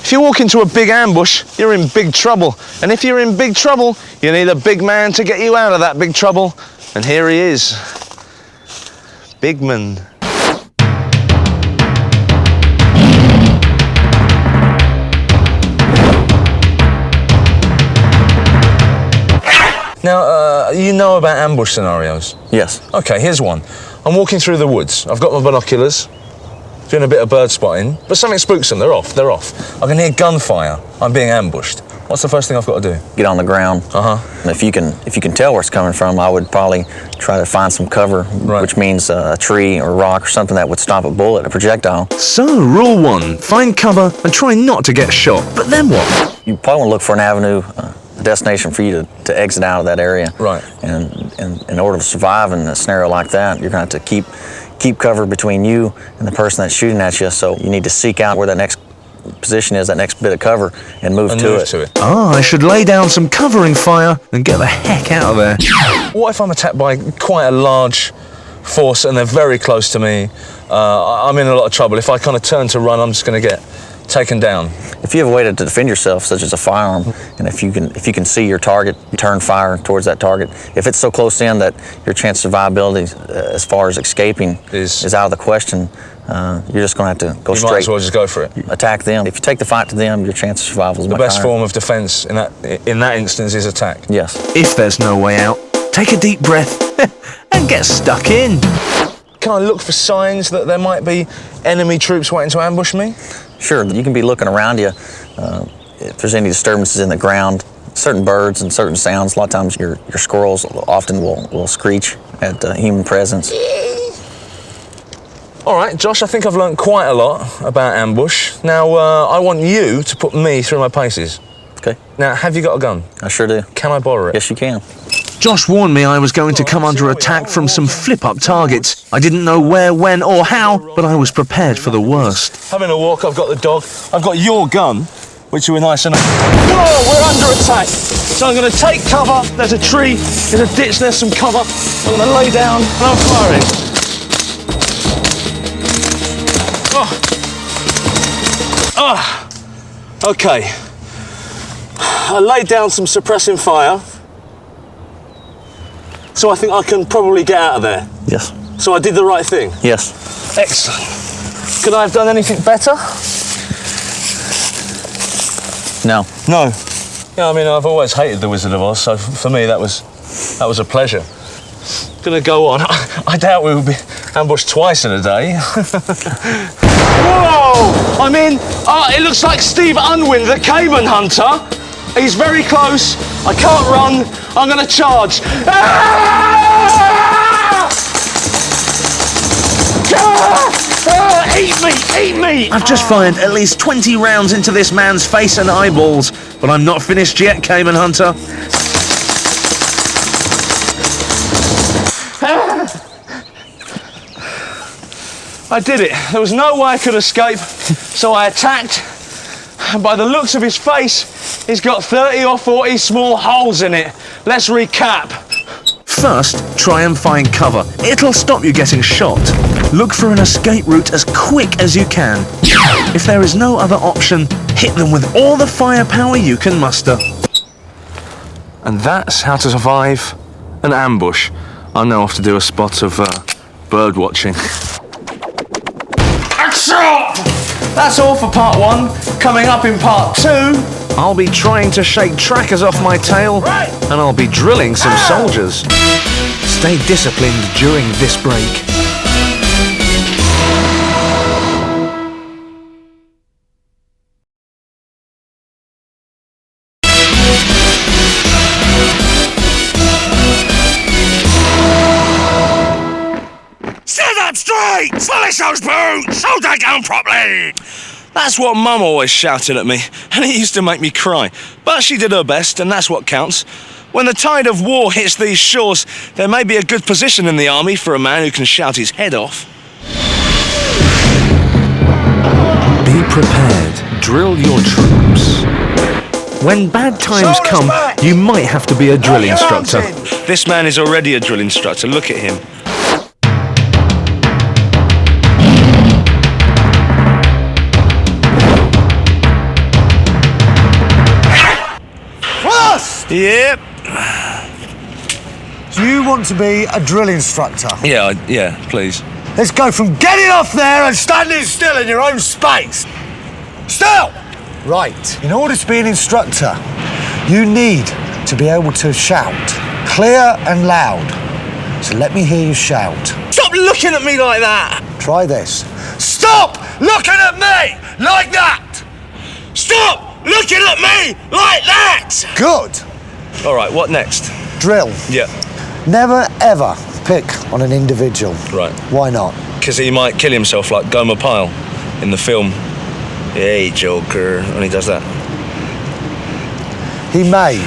If you walk into a big ambush, you're in big trouble. And if you're in big trouble, you need a big man to get you out of that big trouble. And here he is. Big man. Now, you know about ambush scenarios? Yes. Okay, here's one. I'm walking through the woods. I've got my binoculars, doing a bit of bird spotting, but something spooks them. They're off. I can hear gunfire. I'm being ambushed. What's the first thing I've got to do? Get on the ground. And if you can tell where it's coming from, I would probably try to find some cover, which means a tree or rock or something that would stop a bullet, a projectile. So, rule 1, find cover and try not to get shot. But then what? You probably want to look for an avenue, a destination for you to exit out of that area. Right. And in order to survive in a scenario like that, you're going to have to keep cover between you and the person that's shooting at you. So you need to seek out where that next position is, that next bit of cover, and move to it. I should lay down some covering fire and get the heck out of there. What if I'm attacked by quite a large force and they're very close to me? I'm in a lot of trouble. If I kind of turn to run, I'm just going to get taken down. If you have a way to defend yourself, such as a firearm, and if you can see your target, you turn fire towards that target. If it's so close in that your chance of survivability, as far as escaping, is out of the question, you're just going to have to go straight. You might as well just go for it. Attack them. If you take the fight to them, your chance of survival is much higher. The best form of defence in that instance is attack. Yes. If there's no way out, take a deep breath and get stuck in. Can I look for signs that there might be enemy troops waiting to ambush me? Sure, you can be looking around you. If there's any disturbances in the ground, certain birds and certain sounds, a lot of times your squirrels often will screech at human presence. All right, Josh, I think I've learned quite a lot about ambush. Now, I want you to put me through my paces. Okay. Now, have you got a gun? I sure do. Can I borrow it? Yes, you can. Josh warned me I was going to come under attack from some flip-up targets. I didn't know where, when, or how, but I was prepared for the worst. Having a walk, I've got the dog. I've got your gun, which were nice enough. Whoa, we're under attack. So I'm going to take cover. There's a tree, there's a ditch, there's some cover. I'm going to lay down and I'm firing. Okay. I laid down some suppressing fire. So I think I can probably get out of there. Yes. So I did the right thing? Yes. Excellent. Could I have done anything better? No. No. Yeah, I mean, I've always hated The Wizard of Oz, so for me that was a pleasure. Gonna go on. I doubt we will be ambushed twice in a day. Whoa! I'm in. It looks like Steve Unwin, the Cayman Hunter. He's very close. I can't run. I'm gonna charge. Eat me! I've just fired at least 20 rounds into this man's face and eyeballs, but I'm not finished yet, Cayman Hunter. I did it. There was no way I could escape, so I attacked. And by the looks of his face, he's got 30 or 40 small holes in it. Let's recap. First, try and find cover. It'll stop you getting shot. Look for an escape route as quick as you can. If there is no other option, hit them with all the firepower you can muster. And that's how to survive an ambush. I now have to do a spot of bird watching. That's all for part 1. Coming up in part 2, I'll be trying to shake trackers off my tail, and I'll be drilling some soldiers. Stay disciplined during this break. Stand up straight! Polish those boots! Hold that gun properly! That's what Mum always shouted at me, and it used to make me cry. But she did her best, and that's what counts. When the tide of war hits these shores, there may be a good position in the army for a man who can shout his head off. Be prepared. Drill your troops. When bad times come, you might have to be a drill instructor. This man is already a drill instructor. Look at him. Yep. Do you want to be a drill instructor? Yeah, please. Let's go from getting off there and standing still in your own space. Still! Right. In order to be an instructor, you need to be able to shout, clear and loud. So let me hear you shout. Stop looking at me like that! Try this. Stop looking at me like that! Stop looking at me like that! Good. All right, what next? Drill. Yeah. Never, ever pick on an individual. Right. Why not? Because he might kill himself like Gomer Pyle in the film Hey Joker, and he does that. He may.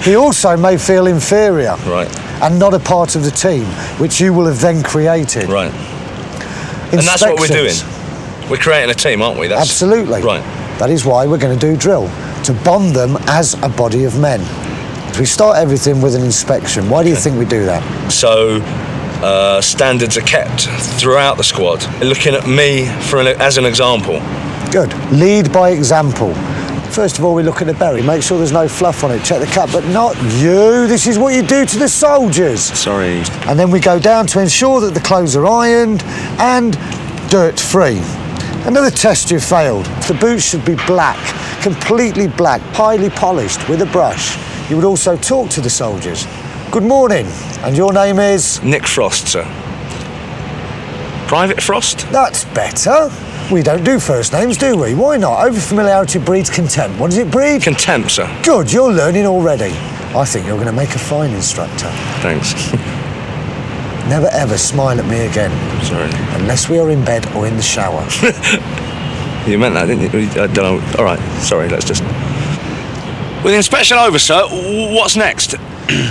He also may feel inferior. Right. And not a part of the team, which you will have then created. Right. And that's what we're doing. We're creating a team, aren't we? Absolutely. Right. That is why we're going to do drill, to bond them as a body of men. We start everything with an inspection. Why do you think we do that? So, standards are kept throughout the squad. Looking at me as an example. Good. Lead by example. First of all, we look at the berry, make sure there's no fluff on it, check the cut, but not you. This is what you do to the soldiers. Sorry. And then we go down to ensure that the clothes are ironed and dirt-free. Another test you failed. The boots should be black, completely black, highly polished with a brush. You would also talk to the soldiers. Good morning, and your name is? Nick Frost, sir. Private Frost? That's better. We don't do first names, do we? Why not? Over-familiarity breeds contempt. What does it breed? Contempt, sir. Good, you're learning already. I think you're going to make a fine instructor. Thanks. Never ever smile at me again. Sorry. Unless we are in bed or in the shower. You meant that, didn't you? I don't know. All right, sorry, let's just... With the inspection over, sir, what's next?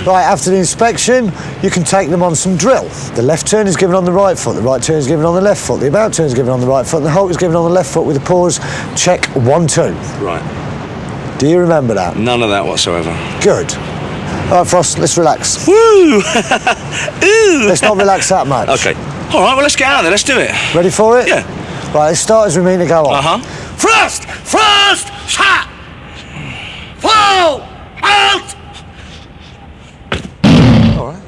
Right, after the inspection, you can take them on some drill. The left turn is given on the right foot, the right turn is given on the left foot, the about turn is given on the right foot, and the halt is given on the left foot with a pause. Check 1, 2. Right. Do you remember that? None of that whatsoever. Good. All right, Frost, let's relax. Woo! Let's not relax that much. Okay. All right, well, let's get out there. Let's do it. Ready for it? Yeah. Right, let's start as we mean to go on. Uh-huh. Frost! Frost! Shot! Fall! Out!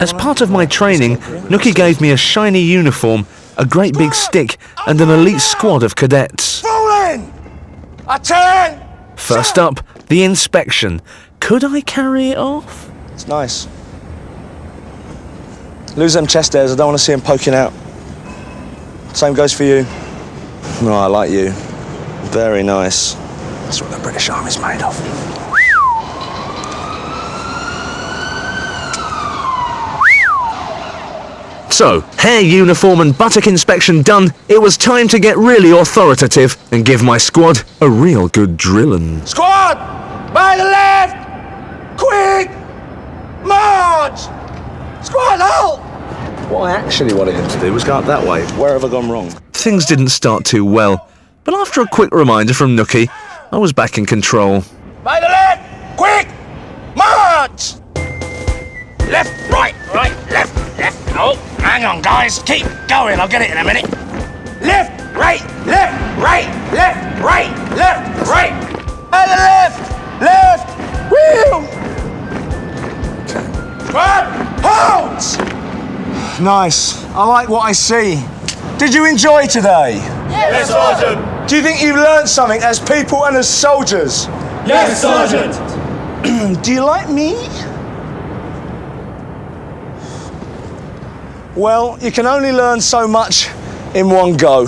As part of my training, Nookie gave me a shiny uniform, a great big stick, and an elite squad of cadets. Fall in! A 10! First up, the inspection. Could I carry it off? It's nice. Lose them chest hairs, I don't want to see them poking out. Same goes for you. No, I like you. Very nice. That's what the British Army's made of. So, hair, uniform and buttock inspection done, it was time to get really authoritative and give my squad a real good drillin'. Squad! By the left! Quick! March! Squad, halt! What I actually wanted him to do was go up that way. Where have I gone wrong? Things didn't start too well, but after a quick reminder from Nookie, I was back in control. By the left! Quick! March! Left, right, left. Oh, hang on, guys. Keep going. I'll get it in a minute. Left, right, left, right, left, right, left, right. And left, wheel. Squad, halt! Nice. I like what I see. Did you enjoy today? Yes, Sergeant. Do you think you've learned something as people and as soldiers? Yes, Sergeant. Do you like me? Well, you can only learn so much in one go.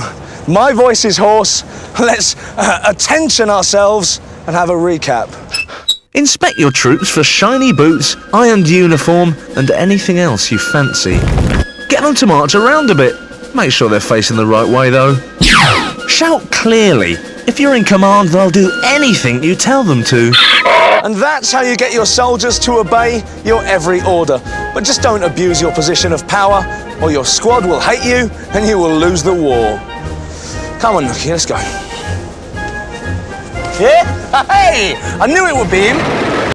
My voice is hoarse. Let's attention ourselves and have a recap. Inspect your troops for shiny boots, ironed uniform, and anything else you fancy. Get them to march around a bit. Make sure they're facing the right way, though. Shout clearly. If you're in command, they'll do anything you tell them to. And that's how you get your soldiers to obey your every order. But just don't abuse your position of power, or your squad will hate you and you will lose the war. Come on, Nookie, let's go. Yeah? Hey! I knew it would be him.